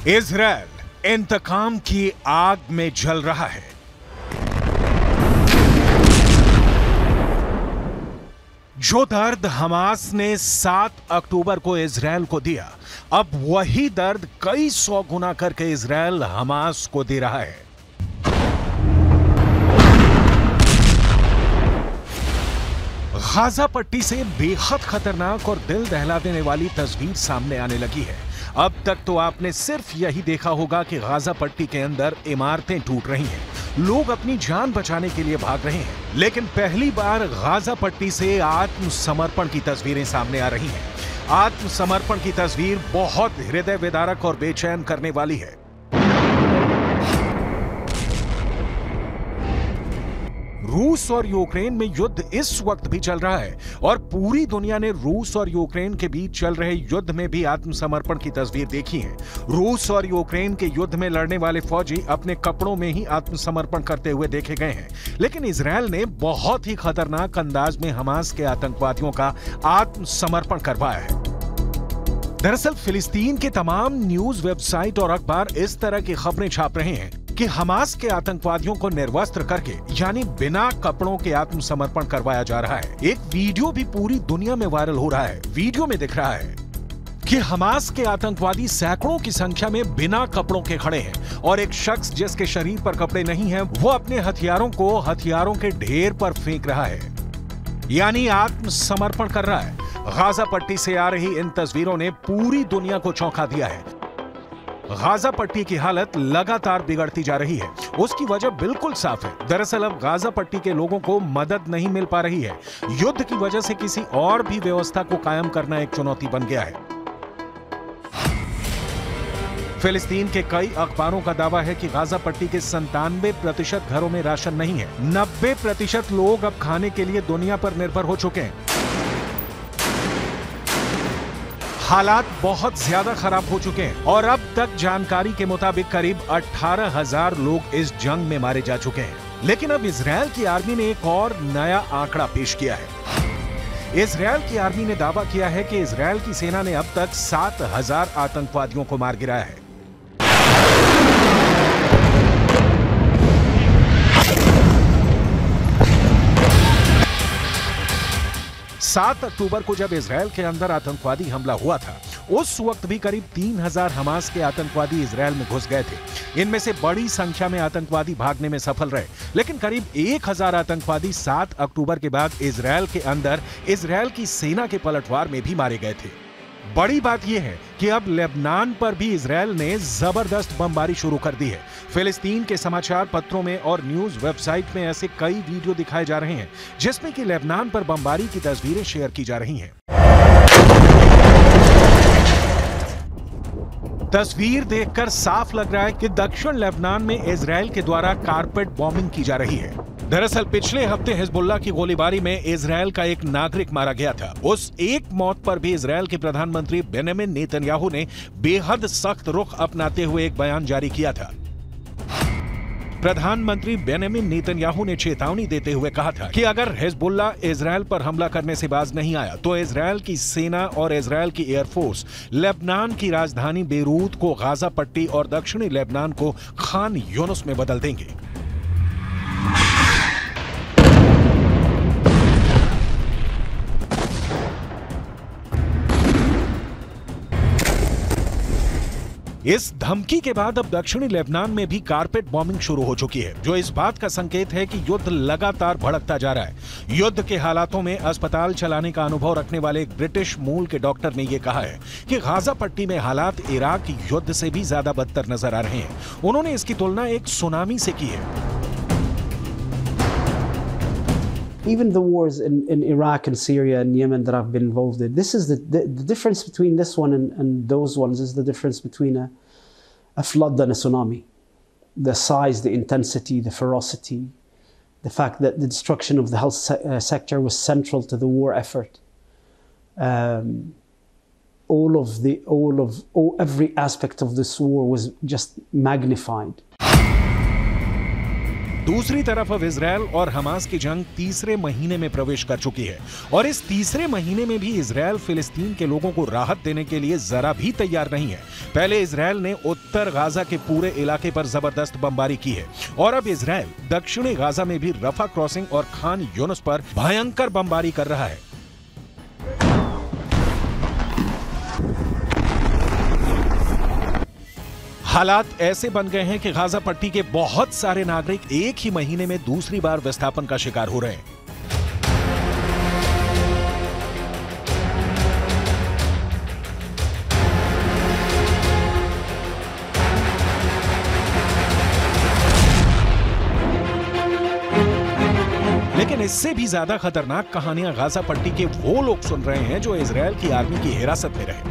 Israel इंतकाम की आग में जल रहा है। जो दर्द हमास ने 7 अक्टूबर को इजराइल को दिया, अब वही दर्द कई 100 गुना करके इजराइल हमास को दे रहा है। गाजा पट्टी से बेहद खतरनाक और दिल दहला देने वाली तस्वीर सामने आने लगी है। अब तक तो आपने सिर्फ यही देखा होगा कि गाजा पट्टी के अंदर इमारतें टूट रही हैं, लोग अपनी जान बचाने के लिए भाग रहे हैं, लेकिन पहली बार गाजा पट्टी से आत्मसमर्पण की तस्वीरें सामने आ रही हैं। आत्मसमर्पण की तस्वीर बहुत हृदय विदारक और बेचैन करने वाली है। रूस और यूक्रेन में युद्ध इस वक्त भी चल रहा है और पूरी दुनिया ने रूस और यूक्रेन के बीच चल रहे युद्ध में भी आत्मसमर्पण की तस्वीर देखी है। रूस और यूक्रेन के युद्ध में लड़ने वाले फौजी अपने कपड़ों में ही आत्मसमर्पण करते हुए देखे गए हैं, लेकिन इजराइल ने बहुत ही खतरनाक अंदाज में हमास के आतंकवादियों का आत्मसमर्पण करवाया है। दरअसल फिलिस्तीन के तमाम न्यूज वेबसाइट और अखबार इस तरह की खबरें छाप रहे हैं कि हमास के आतंकवादियों को निर्वस्त्र करके, यानी बिना कपड़ों के आत्मसमर्पण करवाया जा रहा है। एक वीडियो भी पूरी दुनिया में वायरल हो रहा है। वीडियो में दिख रहा है कि हमास के आतंकवादी सैकड़ों की संख्या में बिना कपड़ों के खड़े हैं और एक शख्स जिसके शरीर पर कपड़े नहीं हैं, वो अपने हथियारों को हथियारों के ढेर पर फेंक रहा है, यानी आत्मसमर्पण कर रहा है। गाजा पट्टी से आ रही इन तस्वीरों ने पूरी दुनिया को चौंका दिया है। गाजा पट्टी की हालत लगातार बिगड़ती जा रही है। उसकी वजह बिल्कुल साफ है। दरअसल अब गाजा पट्टी के लोगों को मदद नहीं मिल पा रही है। युद्ध की वजह से किसी और भी व्यवस्था को कायम करना एक चुनौती बन गया है। फिलिस्तीन के कई अखबारों का दावा है कि गाजा पट्टी के 97% घरों में राशन नहीं है। 90% लोग अब खाने के लिए दुनिया पर निर्भर हो चुके हैं। हालात बहुत ज्यादा खराब हो चुके हैं और अब तक जानकारी के मुताबिक करीब 18,000 लोग इस जंग में मारे जा चुके हैं। लेकिन अब इजराइल की आर्मी ने एक और नया आंकड़ा पेश किया है। इजराइल की आर्मी ने दावा किया है कि इजराइल की सेना ने अब तक 7,000 आतंकवादियों को मार गिराया है। 7 अक्टूबर को जब इजराइल के अंदर आतंकवादी हमला हुआ था, उस वक्त भी करीब 3,000 हमास के आतंकवादी इजराइल में घुस गए थे। इनमें से बड़ी संख्या में आतंकवादी भागने में सफल रहे, लेकिन करीब 1,000 आतंकवादी 7 अक्टूबर के बाद इजराइल के अंदर इजराइल की सेना के पलटवार में भी मारे गए थे। बड़ी बात यह है कि अब लेबनान पर भी इजराइल ने जबरदस्त बमबारी शुरू कर दी है। फिलिस्तीन के समाचार पत्रों में और न्यूज वेबसाइट में ऐसे कई वीडियो दिखाए जा रहे हैं जिसमें कि लेबनान पर बमबारी की तस्वीरें शेयर की जा रही हैं। तस्वीर देखकर साफ लग रहा है कि दक्षिण लेबनान में इजराइल के द्वारा कारपेट बॉम्बिंग की जा रही है। दरअसल पिछले हफ्ते हिजबुल्लाह की गोलीबारी में इजराइल का एक नागरिक मारा गया था। उस एक मौत पर भी इजराइल के प्रधानमंत्री बेंजामिन नेतन्याहू ने बेहद सख्त रुख अपनाते हुए एक बयान जारी किया था। प्रधानमंत्री बेंजामिन नेतन्याहू ने चेतावनी देते हुए कहा था कि अगर हिजबुल्लाह इजराइल पर हमला करने से बाज नहीं आया तो इजराइल की सेना और इजराइल की एयरफोर्स लेबनान की राजधानी बेरूत को गाजा पट्टी और दक्षिणी लेबनान को खान यूनुस में बदल देंगे। इस धमकी के बाद अब दक्षिणी लेबनान में भी कारपेट बॉम्बिंग शुरू हो चुकी है, जो इस बात का संकेत है कि युद्ध लगातार भड़कता जा रहा है। युद्ध के हालातों में अस्पताल चलाने का अनुभव रखने वाले एक ब्रिटिश मूल के डॉक्टर ने यह कहा है कि गाजा पट्टी में हालात इराक युद्ध से भी ज्यादा बदतर नजर आ रहे हैं। उन्होंने इसकी तुलना एक सुनामी से की है। Even the wars in Iraq and Syria and Yemen that I've been involved in, this is the difference between this one and those ones is the difference between a flood and a tsunami. The size, the intensity, the ferocity, the fact that the destruction of the health sector was central to the war effort. Every aspect of this war was just magnified. दूसरी तरफ अब Israel और Hamas की जंग तीसरे महीने में प्रवेश कर चुकी है और इस तीसरे महीने में भी इजरायल फिलिस्तीन के लोगों को राहत देने के लिए जरा भी तैयार नहीं है। पहले इजरायल ने उत्तर गाजा के पूरे इलाके पर जबरदस्त बमबारी की है और अब इजरायल दक्षिणी गाजा में भी रफा क्रॉसिंग और खान यूनुस पर भयंकर बमबारी कर रहा है। हालात ऐसे बन गए हैं कि गाजा पट्टी के बहुत सारे नागरिक एक ही महीने में दूसरी बार विस्थापन का शिकार हो रहे हैं। लेकिन इससे भी ज्यादा खतरनाक कहानियां गाजा पट्टी के वो लोग सुन रहे हैं जो इजरायल की आर्मी की हिरासत में रहे।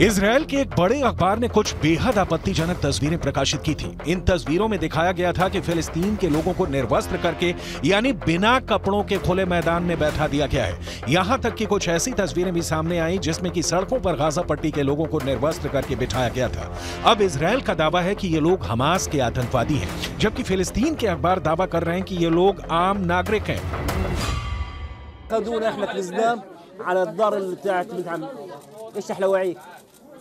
इजरायल के एक बड़े अखबार ने कुछ बेहद आपत्तिजनक तस्वीरें प्रकाशित की थी। इन तस्वीरों में दिखाया गया था कि फिलिस्तीन के लोगों को निर्वस्त्र करके यानी बिना कपड़ों के खुले मैदान में बैठा दिया गया है। यहां तक कि कुछ ऐसी तस्वीरें भी सामने आई जिसमें कि सड़कों पर गाजा पट्टी के लोगों को निर्वस्त्र करके बिठाया गया था। अब इजरायल का दावा है कि ये लोग हमास के आतंकवादी हैं, जबकि फिलिस्तीन के अखबार दावा कर रहे हैं कि ये लोग आम नागरिक हैं।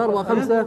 4-5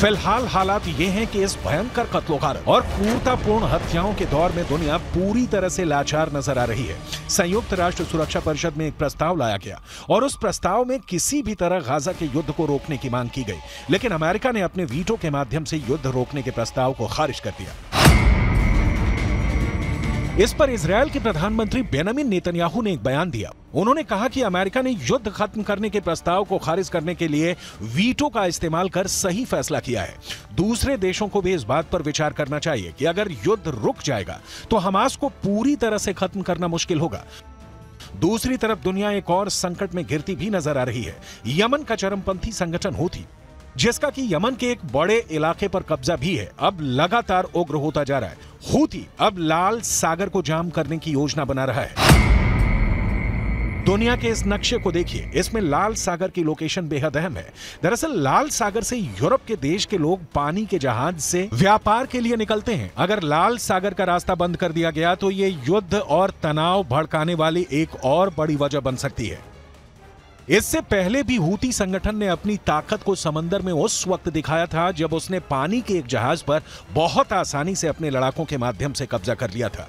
फिलहाल हालात ये हैं कि इस भयंकर कत्लोगारत और क्रूरतापूर्ण हत्याओं के दौर में दुनिया पूरी तरह से लाचार नजर आ रही है। संयुक्त राष्ट्र सुरक्षा परिषद में एक प्रस्ताव लाया गया और उस प्रस्ताव में किसी भी तरह गाजा के युद्ध को रोकने की मांग की गई, लेकिन अमेरिका ने अपने वीटो के माध्यम से युद्ध रोकने के प्रस्ताव को खारिज कर दिया। इस पर इजरायल के प्रधानमंत्री बेंजामिन नेतन्याहू ने एक बयान दिया। उन्होंने कहा कि अमेरिका ने युद्ध खत्म करने के प्रस्ताव को खारिज करने के लिए वीटो का इस्तेमाल कर सही फैसला किया है। दूसरे देशों को भी इस बात पर विचार करना चाहिए कि अगर युद्ध रुक जाएगा तो हमास को पूरी तरह से खत्म करना मुश्किल होगा। दूसरी तरफ दुनिया एक और संकट में घिरती भी नजर आ रही है। यमन का चरमपंथी संगठन हूथी, जिसका कि यमन के एक बड़े इलाके पर कब्जा भी है, अब लगातार उग्र होता जा रहा है। हूथी अब लाल सागर को जाम करने की योजना बना रहा है। दुनिया के इस नक्शे को देखिए, इसमें लाल सागर की लोकेशन बेहद अहम है। दरअसल लाल सागर से यूरोप के देश के लोग पानी के जहाज से व्यापार के लिए निकलते हैं। अगर लाल सागर का रास्ता बंद कर दिया गया तो ये युद्ध और तनाव भड़काने वाली एक और बड़ी वजह बन सकती है। इससे पहले भी हूती संगठन ने अपनी ताकत को समंदर में उस वक्त दिखाया था जब उसने पानी के एक जहाज पर बहुत आसानी से अपने लड़ाकों के माध्यम से कब्जा कर लिया था।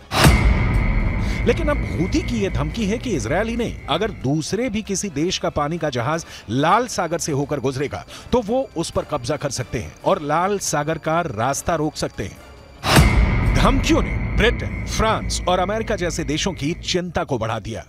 लेकिन अब हूती की यह धमकी है कि इजरायल ही नहीं, अगर दूसरे भी किसी देश का पानी का जहाज लाल सागर से होकर गुजरेगा तो वो उस पर कब्जा कर सकते हैं और लाल सागर का रास्ता रोक सकते हैं। धमकियों ने ब्रिटेन, फ्रांस और अमेरिका जैसे देशों की चिंता को बढ़ा दिया।